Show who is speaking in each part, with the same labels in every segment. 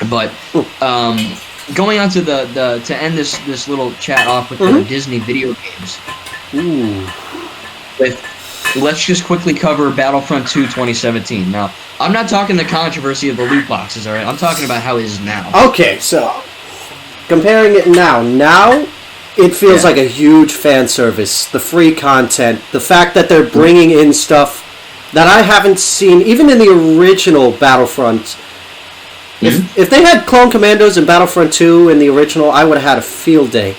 Speaker 1: But going on to to end this little chat off with the Disney video games.
Speaker 2: Ooh.
Speaker 1: Let's just quickly cover Battlefront 2 2017. Now, I'm not talking the controversy of the loot boxes, all right? I'm talking about how it is now.
Speaker 2: Okay, so comparing it now it feels like a huge fan service. The free content, the fact that they're bringing in stuff that I haven't seen, even in the original Battlefront. If they had Clone Commandos in Battlefront 2 in the original, I would have had a field day.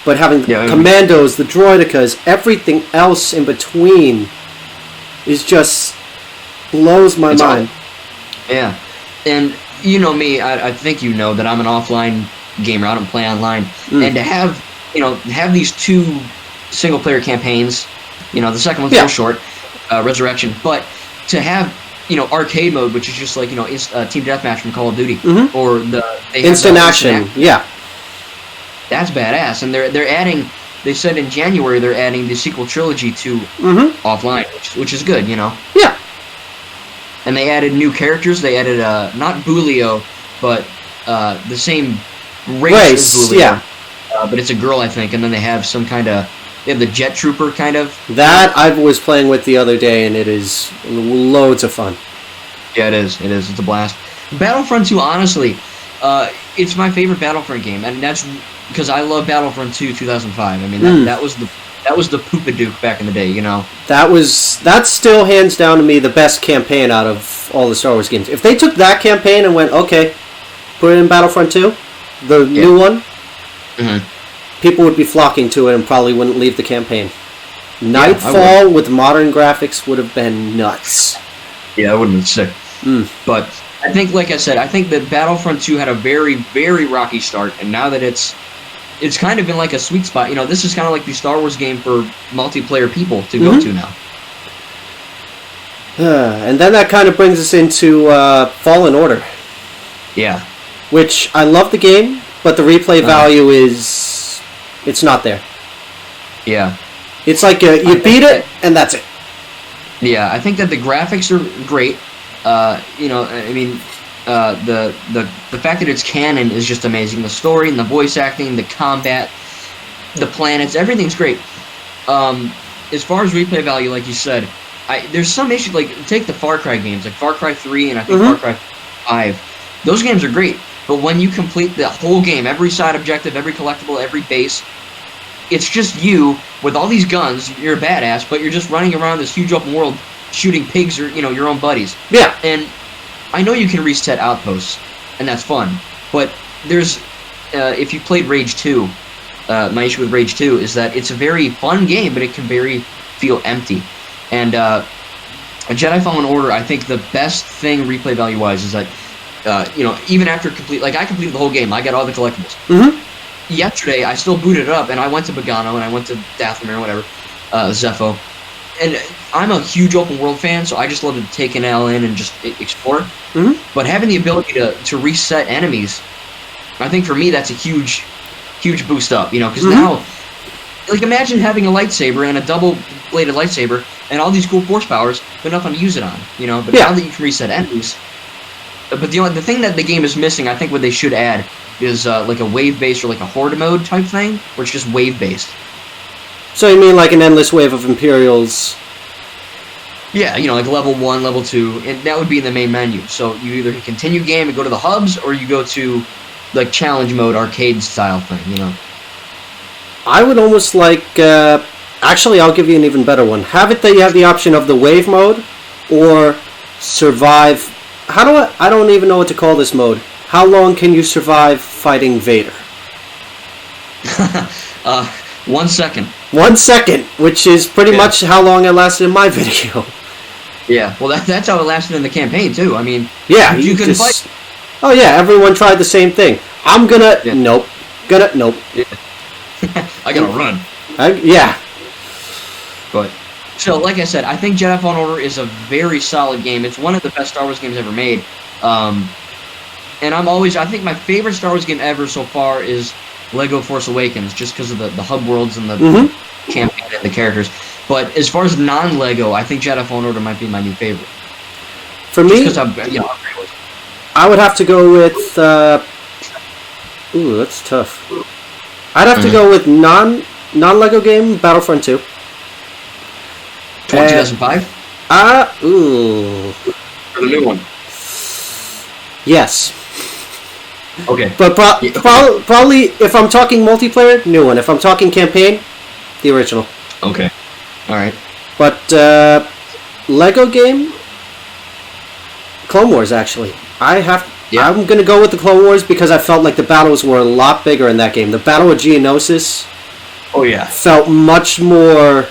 Speaker 2: But having Commandos, the Droidicas, everything else in between is just blows my mind.
Speaker 1: Yeah. And you know me, I think you know that I'm an offline gamer. I don't play online. And to have these 2 single-player campaigns, the second one's real short, Resurrection, but to have arcade mode, which is just like Team Deathmatch from Call of Duty, or the
Speaker 2: instant action,
Speaker 1: that's badass. And they're adding. They said in January they're adding the sequel trilogy to offline, which is good,
Speaker 2: Yeah.
Speaker 1: And they added new characters. They added not Bulio, but the same race as Bulio.
Speaker 2: Yeah.
Speaker 1: But it's a girl, I think. And then they have they have the Jet Trooper kind of.
Speaker 2: That I was playing with the other day, and it is loads of fun.
Speaker 1: Yeah, it is. It is. It's a blast. Battlefront 2, honestly, it's my favorite Battlefront game, and that's because I love Battlefront 2 2005. I mean, that was the Poopadook back in the day,
Speaker 2: That's still hands down to me the best campaign out of all the Star Wars games. If they took that campaign and went, okay, put it in Battlefront 2, the new one, people would be flocking to it and probably wouldn't leave the campaign. Nightfall with modern graphics would have been nuts.
Speaker 1: Yeah, that would have been sick. But I think, like I said, I think that Battlefront 2 had a very, very rocky start, and now that it's kind of in like a sweet spot. This is kind of like the Star Wars game for multiplayer people to go to now.
Speaker 2: And then that kind of brings us into Fallen Order.
Speaker 1: Yeah.
Speaker 2: Which, I love the game, but the replay value it's not there.
Speaker 1: Yeah.
Speaker 2: It's like you beat it, and that's it.
Speaker 1: Yeah, I think that the graphics are great. The fact that it's canon is just amazing. The story and the voice acting, the combat, the planets, everything's great. As far as replay value, like you said, there's some issue. Like take the Far Cry games, like Far Cry 3 and I think Far Cry 5. Those games are great, but when you complete the whole game, every side objective, every collectible, every base, it's just you with all these guns. You're a badass, but you're just running around this huge open world shooting pigs or your own buddies.
Speaker 2: Yeah.
Speaker 1: And I know you can reset outposts, and that's fun. But there's, if you played Rage 2, my issue with Rage 2 is that it's a very fun game, but it can feel empty. And Jedi Fallen Order, I think the best thing replay value-wise is that, even after I completed the whole game, I got all the collectibles. Yesterday, I still booted it up, and I went to Bogano, and I went to Dathomir, or whatever, Zepho. And I'm a huge open world fan, so I just love to take an L in and just explore. But having the ability to reset enemies, I think for me that's a huge boost up. Because now, like imagine having a lightsaber and a double-bladed lightsaber and all these cool force powers, but nothing to use it on. But now that you can reset enemies, but the thing that the game is missing, I think what they should add is like a wave-based or like a horde mode type thing, where it's just wave-based.
Speaker 2: So you mean like an endless wave of Imperials?
Speaker 1: Yeah, like level 1, level 2, and that would be in the main menu. So you either continue game and go to the hubs, or you go to like challenge mode, arcade style thing,
Speaker 2: I would almost like, actually I'll give you an even better one. Have it that you have the option of the wave mode, or survive. I don't even know what to call this mode. How long can you survive fighting Vader?
Speaker 1: 1 second.
Speaker 2: 1 second, which is pretty much how long it lasted in my video.
Speaker 1: Yeah, well, that's how it lasted in the campaign, too. I mean,
Speaker 2: yeah,
Speaker 1: you couldn't fight.
Speaker 2: Oh, yeah, everyone tried the same thing. I'm gonna...
Speaker 1: Yeah.
Speaker 2: Nope. Nope.
Speaker 1: Yeah. I gotta run.
Speaker 2: Yeah.
Speaker 1: But, so, like I said, I think Jedi Fallen Order is a very solid game. It's one of the best Star Wars games ever made. And I think my favorite Star Wars game ever so far is Lego Force Awakens, just because of the hub worlds and the campaign and the characters. But as far as non-Lego, I think Jedi Fallen Order might be my new favorite.
Speaker 2: For me,
Speaker 1: just because
Speaker 2: I would have to go with. Ooh, that's tough. I'd have to go with non-Lego game Battlefront 2.
Speaker 1: 2005.
Speaker 2: Ooh.
Speaker 1: Or the new one.
Speaker 2: Yes.
Speaker 1: Okay.
Speaker 2: But probably, if I'm talking multiplayer, new one. If I'm talking campaign, the original.
Speaker 1: Okay. All right.
Speaker 2: But Lego game, Clone Wars. Actually, I'm gonna go with the Clone Wars because I felt like the battles were a lot bigger in that game. The Battle of Geonosis.
Speaker 1: Oh yeah.
Speaker 2: Felt much more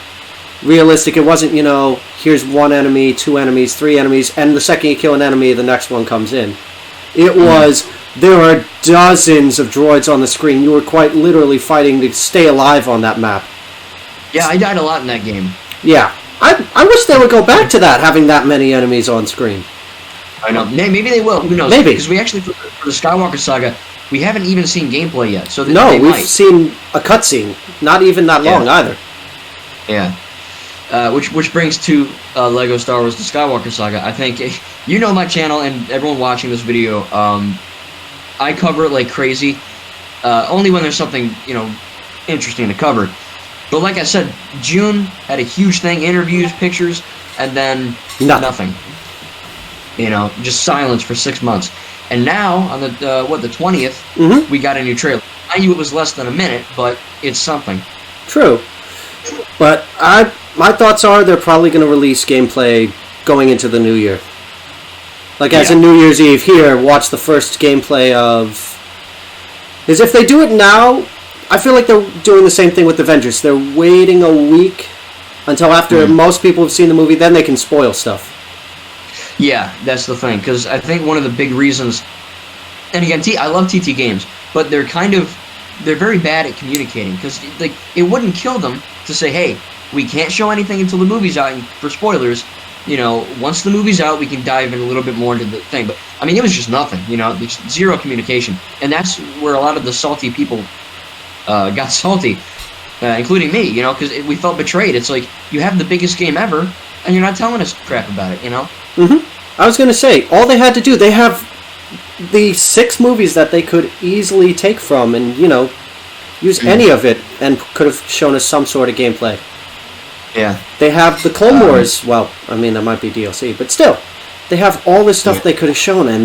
Speaker 2: realistic. It wasn't, here's one enemy, two enemies, three enemies, and the second you kill an enemy, the next one comes in. It was, there are dozens of droids on the screen. You were quite literally fighting to stay alive on that map.
Speaker 1: Yeah, I died a lot in that game.
Speaker 2: Yeah. I wish they would go back to that, having that many enemies on screen.
Speaker 1: I know. Maybe they will. Who knows?
Speaker 2: Maybe.
Speaker 1: Because we actually, for the Skywalker Saga, we haven't even seen gameplay yet. So
Speaker 2: no,
Speaker 1: we've
Speaker 2: seen a cutscene. Not even that long either.
Speaker 1: Yeah. Which brings to Lego Star Wars: The Skywalker Saga. I think my channel and everyone watching this video. I cover it like crazy. Only when there's something interesting to cover. But like I said, June had a huge thing: interviews, pictures, and then nothing. Just silence for 6 months. And now on the 20th, we got a new trailer. I knew it was less than a minute, but it's something.
Speaker 2: True. But my thoughts are they're probably going to release gameplay going into the new year. Like as a New Year's Eve here, watch the first gameplay of... Is if they do it now, I feel like they're doing the same thing with Avengers. They're waiting a week until after most people have seen the movie, then they can spoil stuff.
Speaker 1: Yeah, that's the thing. Because I think one of the big reasons... And again, I love TT games, but they're very bad at communicating. Because it wouldn't kill them to say, hey, we can't show anything until the movie's out, and for spoilers, once the movie's out, we can dive in a little bit more into the thing. But, I mean, it was just nothing, there's zero communication. And that's where a lot of the salty people got salty, including me, because we felt betrayed. It's like, you have the biggest game ever, and you're not telling us crap about it,
Speaker 2: I was going to say, all they had to do, they have the 6 movies that they could easily take from and, use any of it and could have shown us some sort of gameplay.
Speaker 1: Yeah.
Speaker 2: They have the Clone Wars. Well, I mean, that might be DLC, but still, they have all this stuff they could have shown, and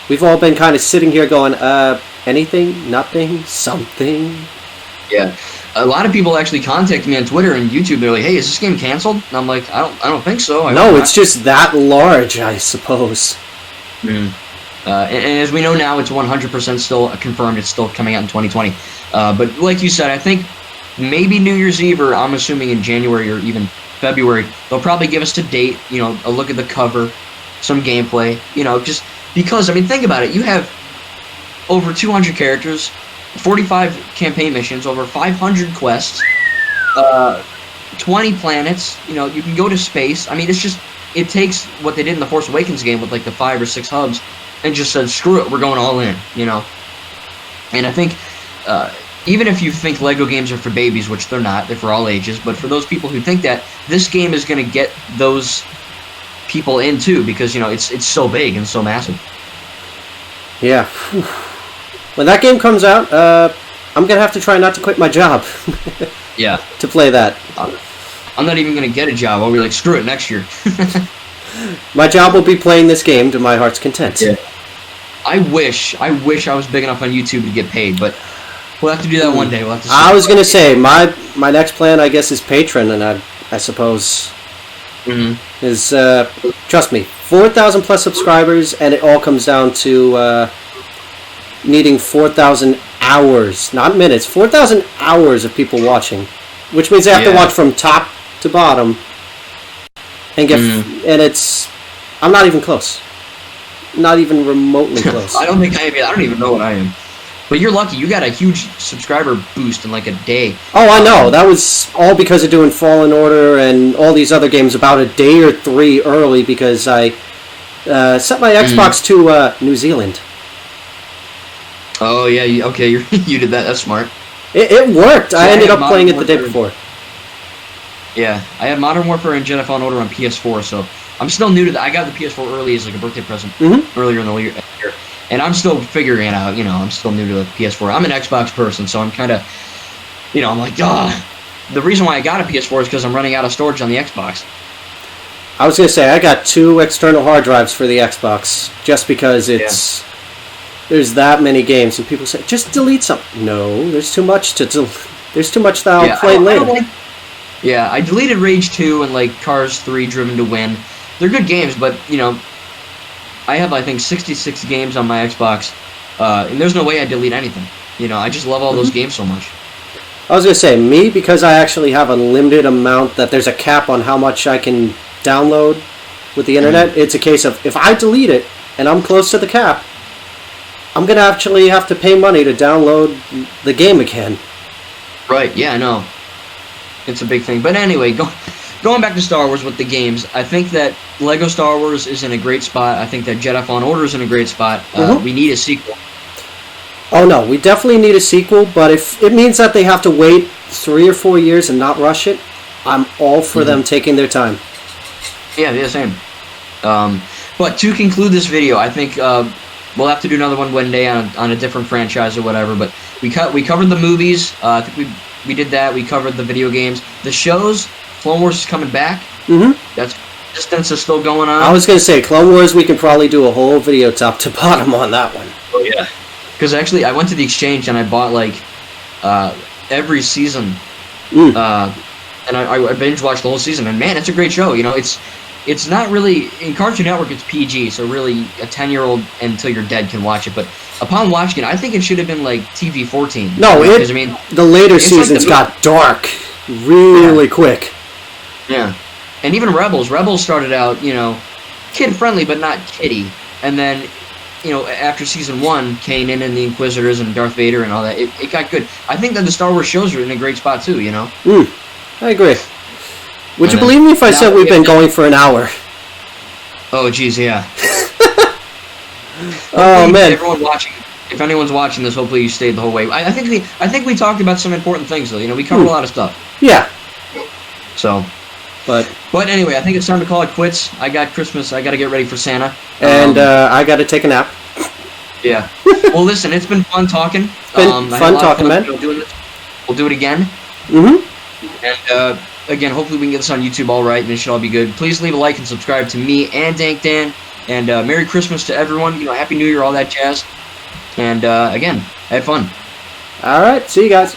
Speaker 2: we've all been kind of sitting here going, anything, nothing, something.
Speaker 1: Yeah. A lot of people actually contact me on Twitter and YouTube. They're like, "Hey, is this game canceled?" And I'm like, "I don't think so."
Speaker 2: No, it's just that large, I suppose.
Speaker 1: And as we know now, it's 100% still confirmed. It's still coming out in 2020. But like you said, I think maybe New Year's Eve, or I'm assuming in January or even February, they'll probably give us a date, a look at the cover, some gameplay, just because, I mean, think about it. You have over 200 characters, 45 campaign missions, over 500 quests, 20 planets, you can go to space. I mean, it takes what they did in the Force Awakens game with like the 5 or 6 hubs and just said, screw it, we're going all in, And I think, even if you think Lego games are for babies, which they're not, they're for all ages, but for those people who think that, this game is going to get those people in too, because, it's so big and so massive.
Speaker 2: Yeah. When that game comes out, I'm going to have to try not to quit my job.
Speaker 1: Yeah.
Speaker 2: To play that.
Speaker 1: I'm not even going to get a job. I'll be like, screw it, next year.
Speaker 2: My job will be playing this game to my heart's content.
Speaker 1: Yeah. I wish I was big enough on YouTube to get paid, but we'll have to do that one day. We'll have to see.
Speaker 2: I was going to say, my next plan, I guess, is Patreon, and I suppose is, trust me, 4,000 plus subscribers, and it all comes down to needing 4,000 hours, not minutes, 4,000 hours of people watching, which means they have to watch from top to bottom, and get, and I'm not even close. Not even remotely close.
Speaker 1: I don't think I am. I don't even know what I am. But you're lucky. You got a huge subscriber boost in like a day. Oh,
Speaker 2: I know. That was all because of doing Fallen Order and all these other games about a day or 3 early because I set my Xbox to New Zealand.
Speaker 1: Oh, yeah. Okay, you did that. That's smart.
Speaker 2: It worked. So I ended up playing it the day before.
Speaker 1: Yeah. I had Modern Warfare and Jedi Fallen Order on PS4, so I'm still new to that. I got the PS4 early as like a birthday present earlier in the year, and I'm still figuring it out. I'm still new to the PS4. I'm an Xbox person, so I'm kind of, I'm like, the reason why I got a PS4 is because I'm running out of storage on the Xbox.
Speaker 2: I was going to say, I got 2 external hard drives for the Xbox, just because there's that many games, and people say, just delete some. No, there's too much there's too much that I'll play later.
Speaker 1: I deleted Rage 2 and like Cars 3 Driven to Win. They're good games, but, I have, I think, 66 games on my Xbox, and there's no way I delete anything. I just love all those games so much.
Speaker 2: I was going to say, me, because I actually have a limited amount, that there's a cap on how much I can download with the internet, it's a case of, if I delete it, and I'm close to the cap, I'm going to actually have to pay money to download the game again.
Speaker 1: Right, yeah, I know. It's a big thing. But anyway, going back to Star Wars with the games, I think that Lego Star Wars is in a great spot. I think that Jedi Fallen Order is in a great spot. We need a sequel.
Speaker 2: Oh, no, we definitely need a sequel, but if it means that they have to wait 3 or 4 years and not rush it, I'm all for them taking their time.
Speaker 1: Yeah, same. But to conclude this video, I think we'll have to do another one day on a different franchise or whatever, but we covered the movies. I think we did that. We covered the video games. The shows, Clone Wars is coming back. That's Resistance is still going on.
Speaker 2: I was going to say, Clone Wars, we can probably do a whole video top to bottom on that one.
Speaker 1: Oh, yeah. Because actually, I went to the exchange and I bought, like, every season. And I binge-watched the whole season. And, man, it's a great show. It's not really... In Cartoon Network, it's PG, so really a 10-year-old until you're dead can watch it. But upon watching it, I think it should have been, like, TV-14.
Speaker 2: No, the later seasons got dark really quick.
Speaker 1: Yeah. And even Rebels. Rebels started out, kid-friendly, but not kiddie. And then... after season 1, Kanan and the Inquisitors and Darth Vader and all that, it got good. I think that the Star Wars shows are in a great spot too,
Speaker 2: I agree. Would you believe me if I said we've been going for an hour?
Speaker 1: Oh, geez, yeah.
Speaker 2: Oh, man.
Speaker 1: If anyone's watching this, hopefully you stayed the whole way. I think we talked about some important things, though. We covered a lot of stuff.
Speaker 2: Yeah.
Speaker 1: So... But anyway, I think it's time to call it quits. I got Christmas. I got to get ready for Santa.
Speaker 2: And I got to take a nap.
Speaker 1: Yeah. Well, listen, it's been fun talking.
Speaker 2: It's been fun talking, man.
Speaker 1: We'll do it again. And again, hopefully we can get this on YouTube all right, and it should all be good. Please leave a like and subscribe to me and Dank Dan. And Merry Christmas to everyone. Happy New Year, all that jazz. And again, have fun.
Speaker 2: All right. See you guys.